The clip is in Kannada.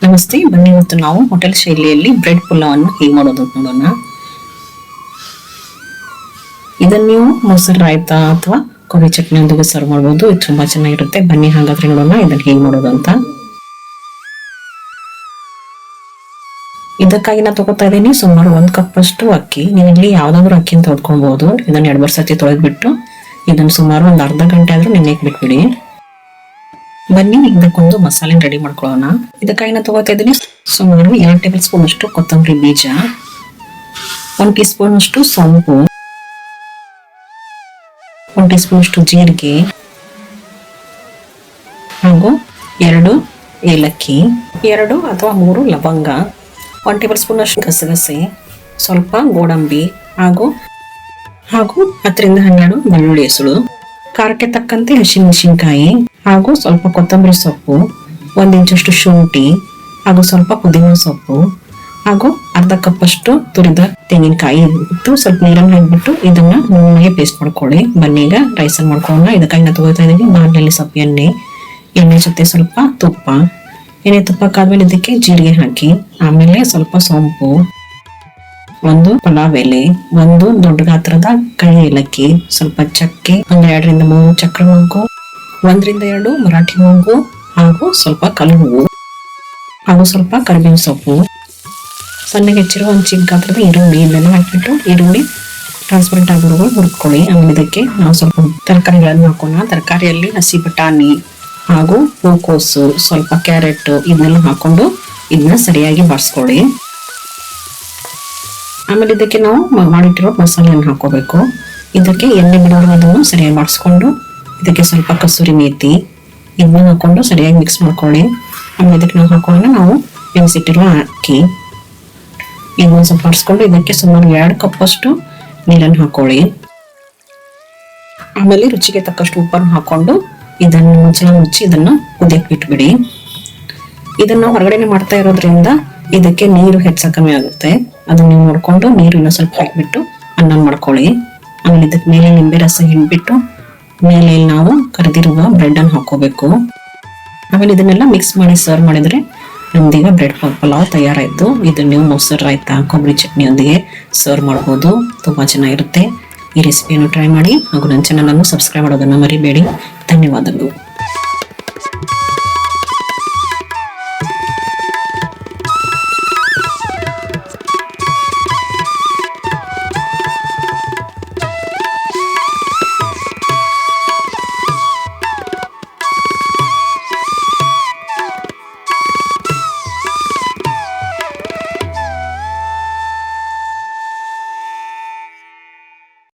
ನಮಸ್ತೆ, ಬನ್ನಿ ಇವತ್ತು ನಾವು ಹೋಟೆಲ್ ಶೈಲಿಯಲ್ಲಿ ಬ್ರೆಡ್ ಪುಲಾವನ್ನು ಹೇಗೆ ಮಾಡೋದು ಅಂತ ನೋಡೋಣ. ಇದನ್ನು ನೀವು ಮೊಸರು ರಾಯ್ತಾ ಅಥವಾ ಕೊಬ್ಬರಿ ಚಟ್ನಿ ಒಂದಿಗೆ ಸರ್ವ್ ಮಾಡಬಹುದು. ಇದು ತುಂಬಾ ಚೆನ್ನಾಗಿರುತ್ತೆ. ಬನ್ನಿ ಹಾಗಾದ್ರೆ ನೋಡೋಣ ಇದನ್ನು ಹೇಗೆ ಮಾಡೋದು ಅಂತ. ಇದಕ್ಕಾಗಿ ನಾನು ತಗೋತಾ ಇದ್ದೀನಿ ಸುಮಾರು 1 ಕಪ್ ಅಷ್ಟು ಅಕ್ಕಿ. ನೀವು ಇಲ್ಲಿ ಯಾವ್ದಾದ್ರು ಅಕ್ಕಿ ಅಂತ ಹೊಡ್ಕೊಬಹುದು. ಇದನ್ನ 2 ಸರ್ತಿ ತೊಳೆದ್ಬಿಟ್ಟು ಇದನ್ನು ಸುಮಾರು ಒಂದು ಅರ್ಧ ಗಂಟೆ ಆದ್ರೂ ನೆನೆಯಕ್ಕೆ ಬಿಟ್ಬಿಡಿ. ಬನ್ನಿ ಇದಕ್ಕೊಂದು ಮಸಾಲೆ ರೆಡಿ ಮಾಡ್ಕೊಳ್ಳೋಣ. ಇದಕ್ಕಾಗಿ ನಾನು ತಗೋತಾ ಇದ್ದೀನಿ ಸುಮಾರು 2 ಟೇಬಲ್ ಸ್ಪೂನ್ ಅಷ್ಟು ಕೊತ್ತಂಬರಿ ಬೀಜ, 1 ಟೀ ಸ್ಪೂನ್ ಅಷ್ಟು ಸೋಂಪು, 1 ಟೀ ಸ್ಪೂನ್ ಅಷ್ಟು ಜೀರಿಗೆ ಹಾಗೂ 2 ಏಲಕ್ಕಿ, 2 ಅಥವಾ 3 ಲವಂಗ, 1 ಟೇಬಲ್ ಸ್ಪೂನ್ ಅಷ್ಟು ಗಸಗಸೆ, ಸ್ವಲ್ಪ ಗೋಡಂಬಿ ಹಾಗೂ 10ರಿಂದ 12 ಬೆಳ್ಳುಳ್ಳಿ ಹೆಸಳು, ಖಾರಕ್ಕೆ ತಕ್ಕಂತೆ ಹಸಿಮೆಣಸಿನಕಾಯಿ ಹಾಗೂ ಸ್ವಲ್ಪ ಕೊತ್ತಂಬರಿ ಸೊಪ್ಪು, 1 ಇಂಚಷ್ಟು ಶುಂಠಿ ಹಾಗೂ ಸ್ವಲ್ಪ ಪುದೀನ ಸೊಪ್ಪು ಹಾಗೂ ಅರ್ಧ ಕಪ್ ಅಷ್ಟು ತುರಿದ ತೆಂಗಿನಕಾಯಿ ಇಟ್ಟು ಸ್ವಲ್ಪ ನೀರನ್ನು ಹಾಕ್ಬಿಟ್ಟು ಇದನ್ನ ನುಣ್ಣಗೆ ಪೇಸ್ಟ್ ಮಾಡ್ಕೊಳ್ಳಿ. ಬನ್ನಿ ಈಗ ರೈಸ್ ಅನ್ನು ಮಾಡ್ಕೊಳ್ಳೋಣ. ಇದಕ್ಕಾಗಿ ನಾನು ತಗೋತಾ ಇದ್ದೀನಿ ಬಾಣಲೆಯಲ್ಲಿ ಸ್ವಲ್ಪ ಎಣ್ಣೆ ಜೊತೆ ಸ್ವಲ್ಪ ತುಪ್ಪ. ಎಣ್ಣೆ ತುಪ್ಪಕ್ಕಾದ್ಮೇಲೆ ಇದಕ್ಕೆ ಜೀರಿಗೆ ಹಾಕಿ, ಆಮೇಲೆ ಸ್ವಲ್ಪ ಸೋಂಪು, 1 ಪಲಾವ್ ಎಲೆ, 1 ದೊಡ್ಡ ಗಾತ್ರದ ಕೈ ಏಲಕ್ಕಿ, ಸ್ವಲ್ಪ ಚಕ್ಕೆ, 2ರಿಂದ 3 ಚಕ್ರ ಮೊಗ್ಗು, 1ರಿಂದ 2 ಮರಾಠಿ ಮೊಗ್ಗು ಹಾಗೂ ಸ್ವಲ್ಪ ಕಲ್ಲುಹೂವು ಹಾಗೂ ಸ್ವಲ್ಪ ಕರಿಬೇವಿನ ಸೊಪ್ಪು, ಸಣ್ಣಗೆ ಹೆಚ್ಚಿರುವ 1 ಚಿಕ್ಕ ಗಾತ್ರದ ಈರುಳ್ಳಿ ಇದೆಲ್ಲ ಹಾಕಿಬಿಟ್ಟು ಈರುಳ್ಳಿ ಟ್ರಾನ್ಸ್ಪರೆಂಟ್ ಆಗೋವರೆಗೂ ಹುರ್ಕೊಳ್ಳಿ. ಆಮೇಲೆ ಇದಕ್ಕೆ ನಾವು ಸ್ವಲ್ಪ ತರಕಾರಿಗಳನ್ನು ಹಾಕೋಣ. ತರಕಾರಿಯಲ್ಲಿ ಹಸಿ ಬಟಾಣಿ ಹಾಗೂ ಹೂಕೋಸು, ಸ್ವಲ್ಪ ಕ್ಯಾರೆಟ್ ಇದನ್ನೆಲ್ಲ ಹಾಕೊಂಡು ಇದನ್ನ ಸರಿಯಾಗಿ ಬಾಡಿಸ್ಕೊಳ್ಳಿ. ಆಮೇಲೆ ಇದಕ್ಕೆ ನಾವು ಮಾಡಿಟ್ಟಿರೋ ಮಸಾಲೆಯನ್ನು ಹಾಕೋಬೇಕು. ಇದಕ್ಕೆ ಎಣ್ಣೆ ಬಿಡೋದನ್ನು ಸರಿಯಾಗಿ ಬಾಡಿಸ್ಕೊಂಡು ಇದಕ್ಕೆ ಸ್ವಲ್ಪ ಕಸೂರಿ ಮೇಥಿ ಇದನ್ನ ಹಾಕೊಂಡು ಸರಿಯಾಗಿ ಮಿಕ್ಸ್ ಮಾಡ್ಕೊಳ್ಳಿ. ಆಮೇಲೆ ಇದಕ್ಕೆ ನಾವು ಹಾಕೋಣ ನಾವು ನೆನೆಸಿಟ್ಟಿರುವ ಅಕ್ಕಿ ಇದನ್ನ ಸ್ವಲ್ಪ ಬಾಡಿಸ್ಕೊಂಡು ಇದಕ್ಕೆ ಸುಮಾರು 2 ಕಪ್ ಅಷ್ಟು ನೀರನ್ನು ಹಾಕೊಳ್ಳಿ. ಆಮೇಲೆ ರುಚಿಗೆ ತಕ್ಕಷ್ಟು ಉಪ್ಪನ್ನು ಹಾಕೊಂಡು ಇದನ್ನು ಮುಚ್ಚಿ ಇದನ್ನ ಕುದಿಯಕ್ಕೆ ಬಿಟ್ಬಿಡಿ. ಇದನ್ನ ಹೊರಗಡೆನೆ ಮಾಡ್ತಾ ಇರೋದ್ರಿಂದ ಇದಕ್ಕೆ ನೀರು ಹೆಚ್ಚು ಕಮ್ಮಿ ಆಗುತ್ತೆ. ಅದನ್ನ ನೀವು ನೋಡ್ಕೊಂಡು ನೀರು ಇನ್ನೂ ಸ್ವಲ್ಪ ಹಾಕಿಬಿಟ್ಟು ಅನ್ನ ಮಾಡ್ಕೊಳ್ಳಿ. ಆಮೇಲೆ ಇದಕ್ಕೆ ಮೇಲೆ ನಿಂಬೆ ರಸ ಹಿಂಡ್ಬಿಟ್ಟು ಮೇಲೆ ನಾವು ಕರೆದಿರುವ ಬ್ರೆಡ್ ಅನ್ನು ಹಾಕೋಬೇಕು. ಆಮೇಲೆ ಇದನ್ನೆಲ್ಲ ಮಿಕ್ಸ್ ಮಾಡಿ ಸರ್ವ್ ಮಾಡಿದ್ರೆ ನಮ್ದೀಗ ಬ್ರೆಡ್ ಪಲಾವ್ ತಯಾರಾಯ್ತು. ಇದನ್ನ ನೀವು ಮೊಸರು ರಾಯ್ತಾ ಕೊಬ್ಬರಿ ಚಟ್ನಿಯೊಂದಿಗೆ ಸರ್ವ್ ಮಾಡಬಹುದು. ತುಂಬಾ ಚೆನ್ನಾಗಿರುತ್ತೆ. ಈ ರೆಸಿಪಿಯನ್ನು ಟ್ರೈ ಮಾಡಿ ಹಾಗೂ ನನ್ನ ಚಾನಲ್ ಅನ್ನು ಸಬ್ಸ್ಕ್ರೈಬ್ ಮಾಡೋದನ್ನ ಮರಿಬೇಡಿ. ಧನ್ಯವಾದಗಳು.